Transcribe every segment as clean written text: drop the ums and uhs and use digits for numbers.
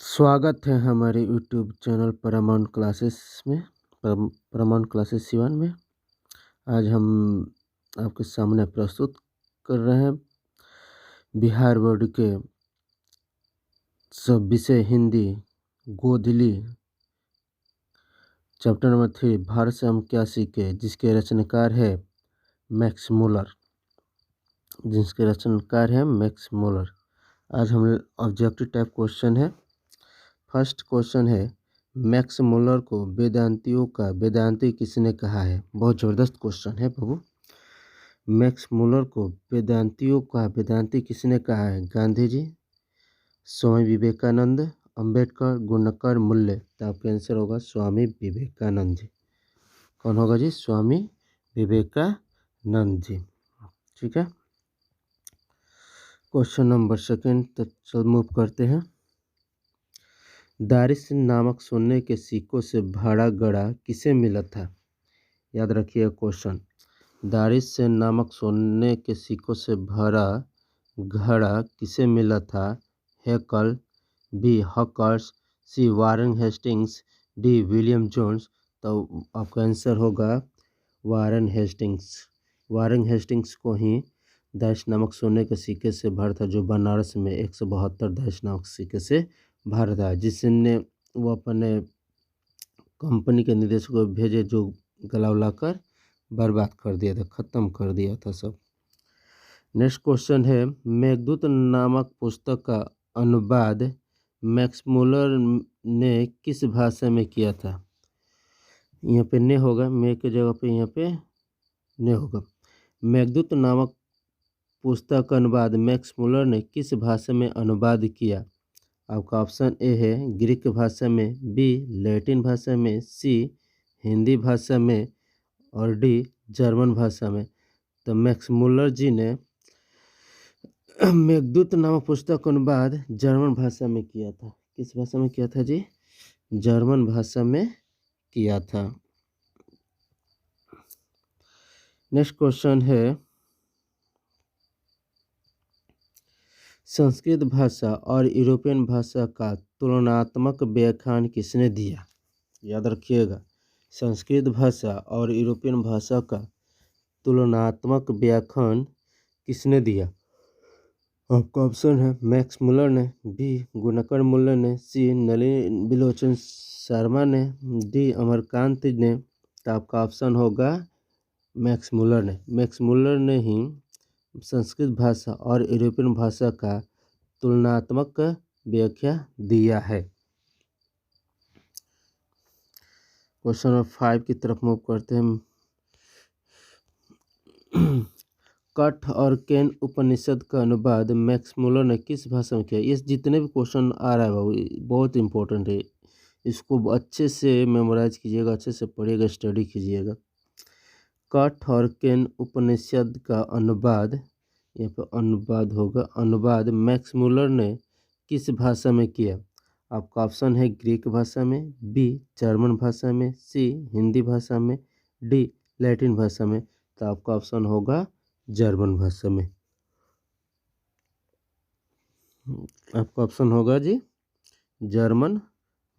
स्वागत है हमारे यूट्यूब चैनल पैरामाउंट क्लासेस में पैरामाउंट क्लासेस सिवान में। आज हम आपके सामने प्रस्तुत कर रहे हैं बिहार बोर्ड के सब विषय हिंदी गोधली चैप्टर नंबर 3 भारत से हम क्या सीखे, जिसके रचनाकार है मैक्स मुलर। आज हम ऑब्जेक्टिव टाइप क्वेश्चन है। फर्स्ट क्वेश्चन है, मैक्स मुलर को वेदांतियों का वेदांती किसने कहा है। बहुत ज़बरदस्त क्वेश्चन है बाबू। मैक्स मुलर को वेदांतियों का वेदांती किसने कहा है। गांधी जी, स्वामी विवेकानंद, अंबेडकर, गुणकर, मूल्य। तो आपका आंसर होगा स्वामी विवेकानंद जी। कौन होगा जी? स्वामी विवेकानंद जी। ठीक है। क्वेश्चन नंबर सेकंड तो मूव करते हैं। दारिस नामक सोने के सिक्कों से भरा घड़ा किसे मिला था। याद रखिए क्वेश्चन। दारिस से नामक सोने के सिक्कों से भरा घड़ा किसे मिला था। हैकल, B hawkers, C Warren Hastings, D William Jones. तो आपका आंसर होगा वारन हेस्टिंग्स। वारन हेस्टिंग्स को ही दारिस नामक सोने के सिक्के से भरा था, जो बनारस में 172 दारिस नामक सिक्के से भरा था, जिसने वो अपने कंपनी के निदेशक को भेजे, जो गला उलाकर बर्बाद कर दिया था, ख़त्म कर दिया था सब। नेक्स्ट क्वेश्चन है, मेघदूत नामक पुस्तक का अनुवाद मैक्स मुलर ने किस भाषा में किया था। यहाँ पे ने होगा, मे के जगह पे यहाँ पे ने होगा। मेघदूत नामक पुस्तक का अनुवाद मैक्स मुलर ने किस भाषा में अनुवाद किया। आपका ऑप्शन ए है ग्रीक भाषा में, बी लैटिन भाषा में, सी हिंदी भाषा में और डी जर्मन भाषा में। तो मैक्स मुलर जी ने मेघदूत नामक पुस्तक का अनुवाद जर्मन भाषा में किया था। किस भाषा में किया था जी? जर्मन भाषा में किया था। नेक्स्ट क्वेश्चन है, संस्कृत भाषा और यूरोपियन भाषा का तुलनात्मक व्याख्यान किसने दिया। याद रखिएगा, संस्कृत भाषा और यूरोपियन भाषा का तुलनात्मक व्याख्यान किसने दिया। आपका ऑप्शन है मैक्स मुलर ने, बी गुणकर मुल्लर ने, सी नलिन बिलोचन शर्मा ने, डी अमरकांत ने। तो आपका ऑप्शन होगा मैक्स मुलर ने। मैक्स मुलर ने ही संस्कृत भाषा और यूरोपियन भाषा का तुलनात्मक व्याख्या दिया है। क्वेश्चन नंबर 5 की तरफ मूव करते हैं। कठ और केन उपनिषद का अनुवाद मैक्स मुलर ने किस भाषा में किया। इस जितने भी क्वेश्चन आ रहा है बाबू, बहुत इंपॉर्टेंट है, इसको अच्छे से मेमोराइज कीजिएगा, अच्छे से पढ़िएगा, स्टडी कीजिएगा। कठ और केन उपनिषद का अनुवाद, यहाँ पर अनुवाद होगा, अनुवाद मैक्स मुलर ने किस भाषा में किया। आपका ऑप्शन है ग्रीक भाषा में, बी जर्मन भाषा में, सी हिंदी भाषा में, डी लैटिन भाषा में। तो आपका ऑप्शन होगा जर्मन भाषा में। आपका ऑप्शन होगा जी जर्मन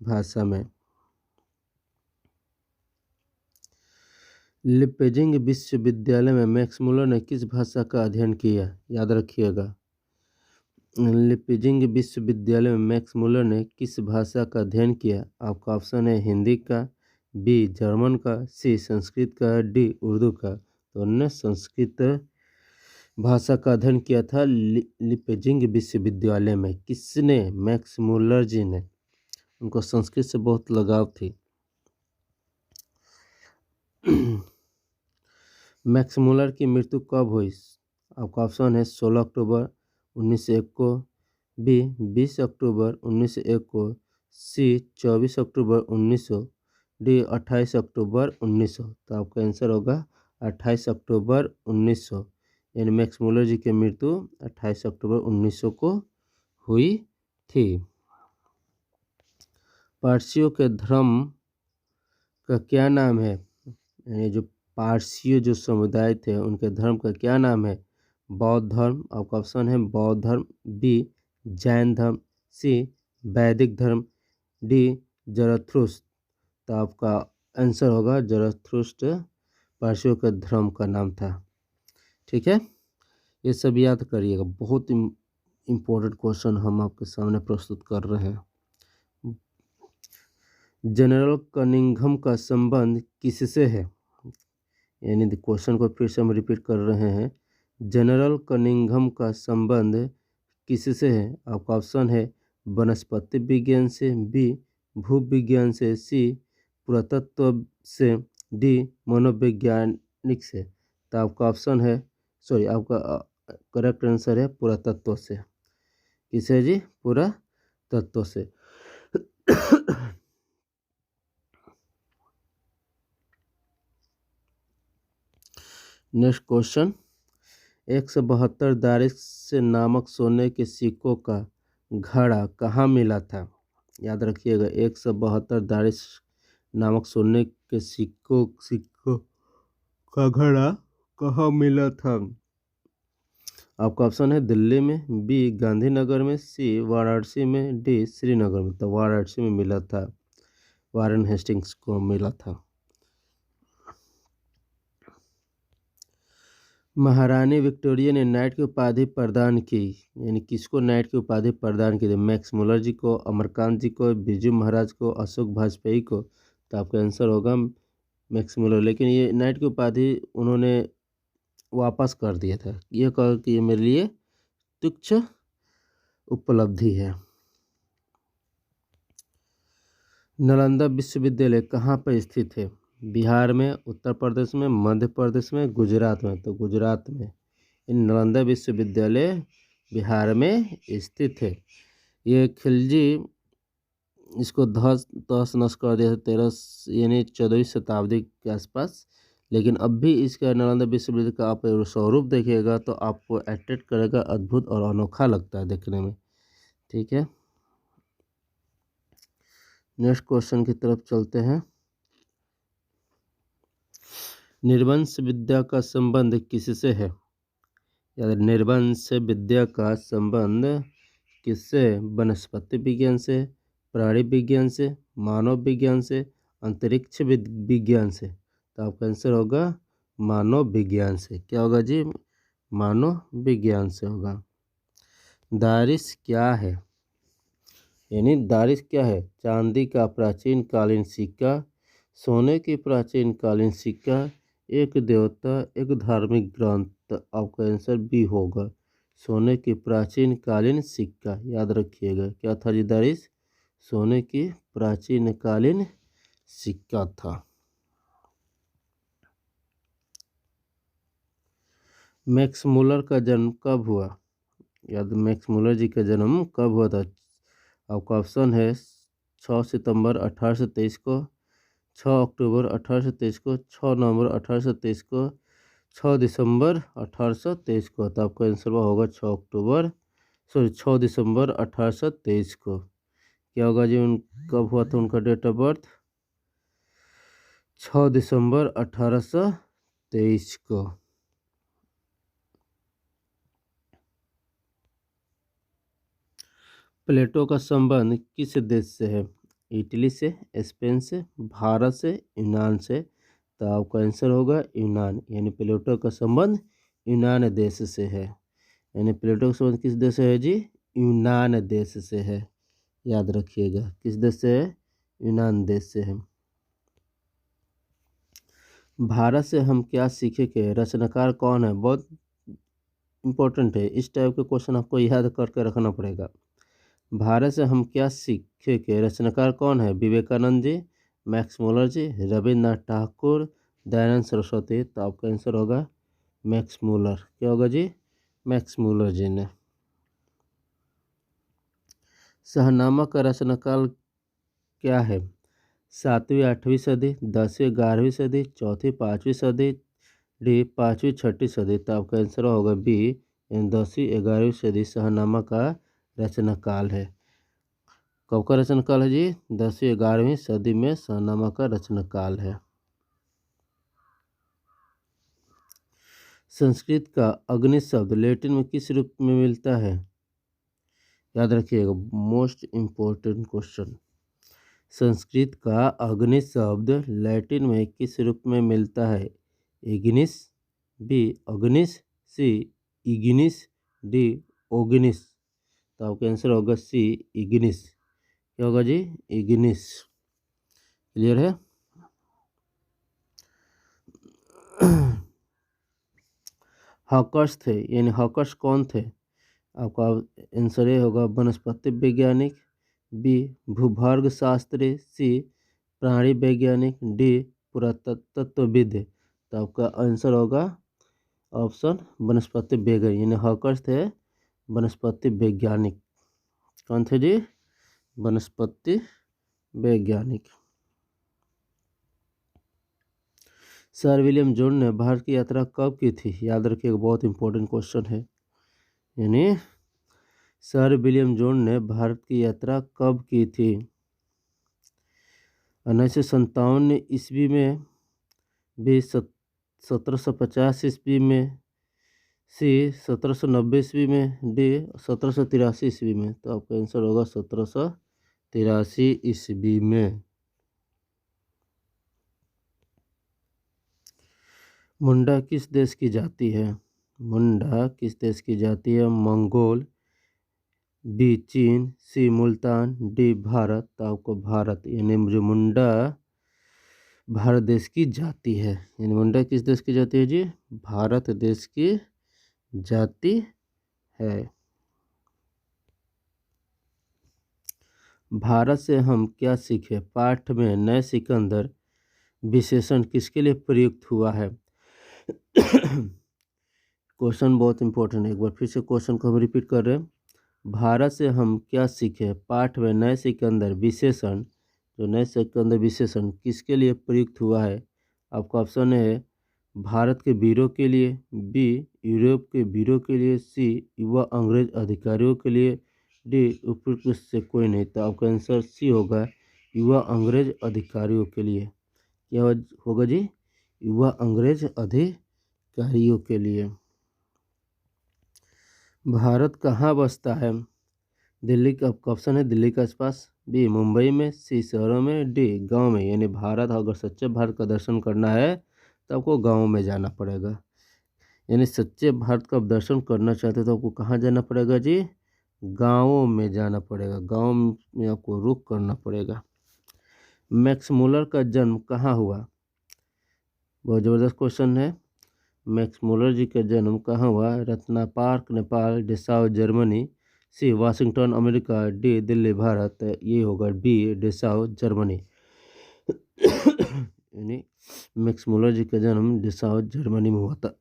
भाषा में। लिपेजिंग विश्वविद्यालय में मैक्स मुलर ने किस भाषा का अध्ययन किया। याद रखिएगा, लिपेजिंग विश्वविद्यालय में मैक्स मुलर ने किस भाषा का अध्ययन किया। आपका ऑप्शन है हिंदी का, बी जर्मन का, सी संस्कृत का, डी उर्दू का। तो उन्होंने संस्कृत भाषा का अध्ययन किया था लिपेजिंग विश्वविद्यालय में। किसने? मैक्स मुलर जी ने। उनको संस्कृत से बहुत लगाव थी। मैक्स मुलर की मृत्यु कब हुई। आपका ऑप्शन है 16 अक्टूबर 1901 को, बी 20 अक्टूबर 1901 को, सी 24 अक्टूबर 1900, डी 28 अक्टूबर 1900। तो आपका आंसर होगा 28 अक्टूबर 1900। यानी मैक्स मुलर जी की मृत्यु 28 अक्टूबर 1900 को हुई थी। पारसियों के धर्म का क्या नाम है। यानी जो पारसियों जो समुदाय थे, उनके धर्म का क्या नाम है। बौद्ध धर्म। आपका ऑप्शन है बौद्ध धर्म, बी जैन धर्म, सी वैदिक धर्म, डी जरथुस्त्र। तो आपका आंसर होगा जरथुस्त्र पारसियों के धर्म का नाम था। ठीक है, ये सब याद करिएगा, बहुत इम्पोर्टेंट क्वेश्चन हम आपके सामने प्रस्तुत कर रहे हैं। जनरल कनिंघम का संबंध किससे है? यानी क्वेश्चन को फिर से हम रिपीट कर रहे हैं। जनरल कनिंघम का संबंध किससे है? आपका ऑप्शन है वनस्पति विज्ञान से, बी भूविज्ञान से, सी पुरातत्व से, डी मनोवैज्ञानिक से। तो आपका ऑप्शन है, सॉरी, आपका करेक्ट आंसर है पुरातत्व से। किसे जी? पुरातत्व से। नेक्स्ट क्वेश्चन, 172 दारिश नामक सोने के सिक्कों का घड़ा कहाँ मिला था? याद रखिएगा, 172 दारिश नामक सोने के सिक्कों का घड़ा कहाँ मिला था? आपका ऑप्शन है दिल्ली में, बी गांधीनगर में, सी वाराणसी में, डी श्रीनगर में। तो वाराणसी में मिला था, वारेन हेस्टिंग्स को मिला था। महारानी विक्टोरिया ने नाइट की उपाधि प्रदान की, यानी किसको नाइट की उपाधि प्रदान की थी? मैक्स मुलर जी को, अमरकांत जी को, बिरजू महाराज को, अशोक वाजपेयी को। तो आपका आंसर होगा मैक्स मुलर। लेकिन ये नाइट की उपाधि उन्होंने वापस कर दिया था, ये कह कि ये मेरे लिए तुच्छ उपलब्धि है। नालंदा विश्वविद्यालय कहाँ पर स्थित है? बिहार में, उत्तर प्रदेश में, मध्य प्रदेश में, गुजरात में। तो गुजरात में। नालंदा विश्वविद्यालय बिहार में स्थित है। ये खिलजी इसको तहस नहस कर दिया था 13 यानी 14वीं शताब्दी के आसपास। लेकिन अब भी इसका नालंदा विश्वविद्यालय का आप स्वरूप देखिएगा तो आपको अट्रैक्ट करेगा, अद्भुत और अनोखा लगता है देखने में। ठीक है, नेक्स्ट क्वेश्चन की तरफ चलते हैं। निर्वंश विद्या का संबंध किससे है? याद, निर्वंश विद्या का संबंध किससे? वनस्पति विज्ञान से, प्राणी विज्ञान से, मानव विज्ञान से, अंतरिक्ष विज्ञान से। तो आपका आंसर होगा मानव विज्ञान से। क्या होगा जी? मानव विज्ञान से होगा। दारिश क्या है? यानी दारिश क्या है? चांदी का प्राचीन कालीन सिक्का, सोने की प्राचीन कालीन सिक्का, एक देवता, एक धार्मिक ग्रंथ। आपका आंसर बी होगा, सोने की प्राचीन कालीन सिक्का। याद रखिएगा, क्या था जी? दारिश सोने की प्राचीन कालीन सिक्का था। मैक्स मुलर का जन्म कब हुआ? याद, मैक्स मुलर जी का जन्म कब हुआ था? आपका ऑप्शन है 6 सितंबर 1823 को, 6 अक्टूबर 1823 को, 6 नवंबर 1823 को, 6 दिसंबर 1823 को। तो आपका आंसर होगा 6 दिसंबर 1823 को। क्या होगा जी? कब हुआ था उनका डेट ऑफ बर्थ? 6 दिसंबर 1823 को। प्लेटो का संबंध किस देश से है? इटली से, स्पेन से, भारत से, यूनान से। तो आपका आंसर होगा यूनान, यानी प्लेटो का संबंध यूनान देश से है। यानी प्लेटो का संबंध किस देश से है जी? यूनान देश से है। याद रखिएगा, किस देश से है? यूनान देश से है। भारत से हम क्या सीखे के रचनाकार कौन है? बहुत इंपॉर्टेंट है, इस टाइप के क्वेश्चन आपको याद करके रखना पड़ेगा। भारत से हम क्या सीखे के रचनाकार कौन है? विवेकानंद जी, मैक्स मुलर जी, रविन्द्रनाथ ठाकुर, दयानंद सरस्वती। तो आपका आंसर होगा मैक्स मुलर। क्या होगा जी? मैक्स मुलर जी ने। शाहनामा का रचनाकाल क्या है? 7वीं 8वीं सदी, 10वीं 11वीं सदी, 4वीं 5वीं सदी, डी 5वीं 6वीं सदी। तो आपका आंसर होगा बी, 10वीं 11वीं सदी शाहनामा का रचनाकाल है। कब का रचनाकाल है जी? 10वीं 11वीं सदी में शाहनामा का रचनाकाल है। संस्कृत का अग्नि शब्द लैटिन में किस रूप में मिलता है? याद रखिएगा, मोस्ट इम्पोर्टेंट क्वेश्चन। संस्कृत का अग्नि शब्द लैटिन में किस रूप में मिलता है? इग्निस, बी अग्निस, सी इग्निस, डी ओग्निस। तो आपका आंसर होगा सी इग्निस। क्या होगा जी? इग्निस। क्लियर है? हॉकर्स थे, यानी हॉकर्स कौन थे? आपका आंसर ये होगा वनस्पति वैज्ञानिक, बी भूभर्ग शास्त्री, सी प्राणी वैज्ञानिक, डी पुरातत्वविद। तो आपका आंसर होगा ऑप्शन वनस्पति वैज्ञानिक, यानी हॉकर्स थे वनस्पति वैज्ञानिक। कौन थे जी? वनस्पति वैज्ञानिक। सर विलियम जोन्स ने भारत की यात्रा कब की थी? याद रखिएगा, बहुत इंपॉर्टेंट क्वेश्चन है। यानी सर विलियम जोन्स ने भारत की यात्रा कब की थी? 1957 ईस्वी में, बी 1750 ईस्वी में, सी 1790 ईस्वी में, डी 1783 ईस्वी में। तो आपका आंसर होगा 1783 ईस्वी में। मुंडा किस देश की जाति है? मुंडा किस देश की जाति है? मंगोल, बी चीन, सी मुल्तान, डी भारत। तो आपको भारत, यानी जो मुंडा भारत देश की जाति है। यानी मुंडा किस देश की जाति है जी? भारत देश की जाति है। भारत से हम क्या सीखे? पाठ में नए सिकंदर विशेषण किसके लिए प्रयुक्त हुआ है? क्वेश्चन बहुत इंपॉर्टेंट है, एक बार फिर से क्वेश्चन को हम रिपीट कर रहे हैं। भारत से हम क्या सीखे? पाठ में नए सिकंदर विशेषण, जो नए सिकंदर विशेषण किसके लिए प्रयुक्त हुआ है? आपका ऑप्शन है भारत के वीरों के लिए, बी यूरोप के वीरों के लिए, सी युवा अंग्रेज अधिकारियों के लिए, डी उपयुक्त से कोई नहीं। तो आपका आंसर सी होगा, युवा अंग्रेज अधिकारियों के लिए। क्या होगा जी? युवा अंग्रेज अधिकारियों के लिए। भारत कहाँ बसता है? दिल्ली का ऑप्शन है दिल्ली के आसपास, बी मुंबई में, सी शहरों में, डी गांव में। यानी भारत, अगर सच्चे भारत का दर्शन करना है तो आपको गांव में जाना पड़ेगा। यानी सच्चे भारत का दर्शन करना चाहते तो आपको कहाँ जाना पड़ेगा जी? गांवों में जाना पड़ेगा, गांव में आपको रुक करना पड़ेगा। मैक्स मुलर का जन्म कहाँ हुआ? बहुत ज़बरदस्त क्वेश्चन है। मैक्स मुलर जी का जन्म कहाँ हुआ? Ratna park Nepal, Dessau Germany, C Washington America, D Delhi भारत। ये होगा बी डेसाउ जर्मनी। यानी मैक्स मुलर जी का जन्म डेसाउ जर्मनी में हुआ था।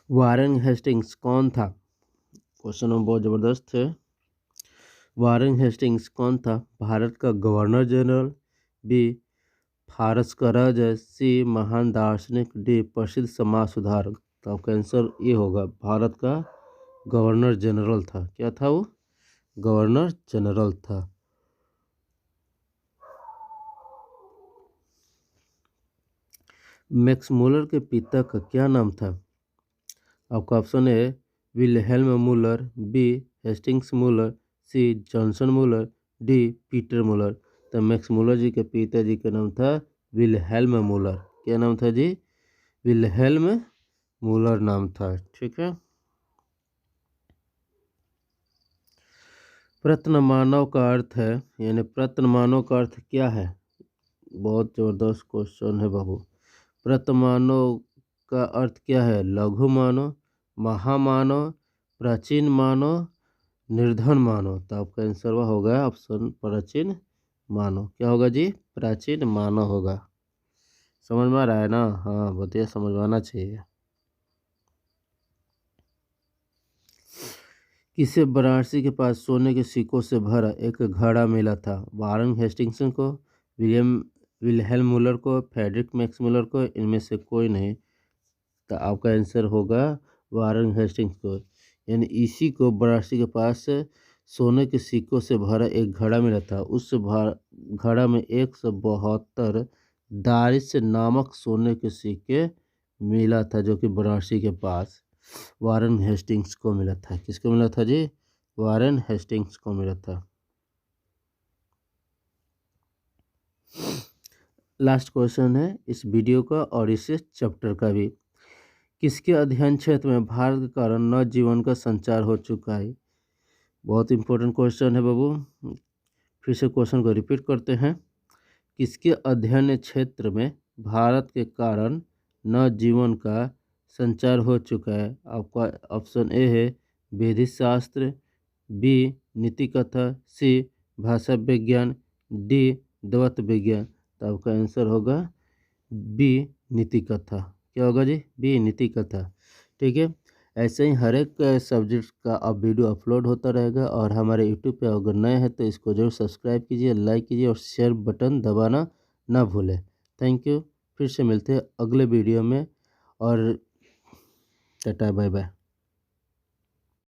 वारेन हेस्टिंग्स कौन था? क्वेश्चन में बहुत ज़बरदस्त है। वारेन हेस्टिंग्स कौन था? भारत का गवर्नर जनरल, बी फारस का राजा, सी महान दार्शनिक, डी प्रसिद्ध समाज सुधारक। तो आपका आंसर ये होगा, भारत का गवर्नर जनरल था। क्या था वो? गवर्नर जनरल था। मैक्स मुलर के पिता का क्या नाम था? आपका ऑप्शन है विल्हेल्म मुलर, बी हेस्टिंग्स मुलर, सी जॉनसन मुलर, डी पीटर मुलर। तो मैक्स मुलर जी के पिताजी का नाम था विल्हेल्म मुलर। क्या नाम था जी? विल्हेल्म मुलर नाम था। ठीक है। प्रत्न मानव का अर्थ है, यानी प्रत्न मानव का अर्थ क्या है? बहुत ज़बरदस्त क्वेश्चन है बाबू। प्रत्न मानव का अर्थ क्या है? लघु मानव, महामानव, प्राचीन मानव, निर्धन मानव। तो आपका आंसर होगा ऑप्शन प्राचीन मानव। क्या होगा जी? प्राचीन मानव होगा। समझ में आ रहा है ना? हाँ, बताइए, समझ में आना चाहिए। किसे वाराणसी के पास सोने के सिक्कों से भरा एक घड़ा मिला था? वारन हेस्टिंग्स को, विल्हेल्म मुलर को, फ्रेडरिक मैक्स मुलर को, इनमें से कोई नहीं। तो आपका आंसर होगा वारन हेस्टिंग्स को। यानी इसी को वाराणसी के पास सोने के सिक्कों से भरा एक घड़ा मिला था। उस घड़ा में 172 दारिस नामक सोने के सिक्के मिला था, जो कि बनारसी के पास वारेन हेस्टिंग्स को मिला था। किसको मिला था जी? वारेन हेस्टिंग्स को मिला था। लास्ट क्वेश्चन है इस वीडियो का और इस चैप्टर का भी। किसके अध्ययन क्षेत्र में भारत के कारण नवजीवन का संचार हो चुका है? बहुत इंपॉर्टेंट क्वेश्चन है बाबू। फिर से क्वेश्चन को रिपीट करते हैं। किसके अध्ययन क्षेत्र में भारत के कारण नवजीवन का संचार हो चुका है? आपका ऑप्शन ए है विधि शास्त्र, बी नीति कथा, सी भाषा विज्ञान, डी द्वैत विज्ञान। तो आपका आंसर होगा बी नीति कथा। क्या होगा जी? बी नीति कथा। ठीक है, ऐसे ही हर एक सब्जेक्ट का अब वीडियो अपलोड होता रहेगा और हमारे यूट्यूब पे अगर नए हैं तो इसको जरूर सब्सक्राइब कीजिए, लाइक कीजिए और शेयर बटन दबाना ना भूलें। Thank you. फिर से मिलते हैं अगले वीडियो में और टाटा बाय बाय।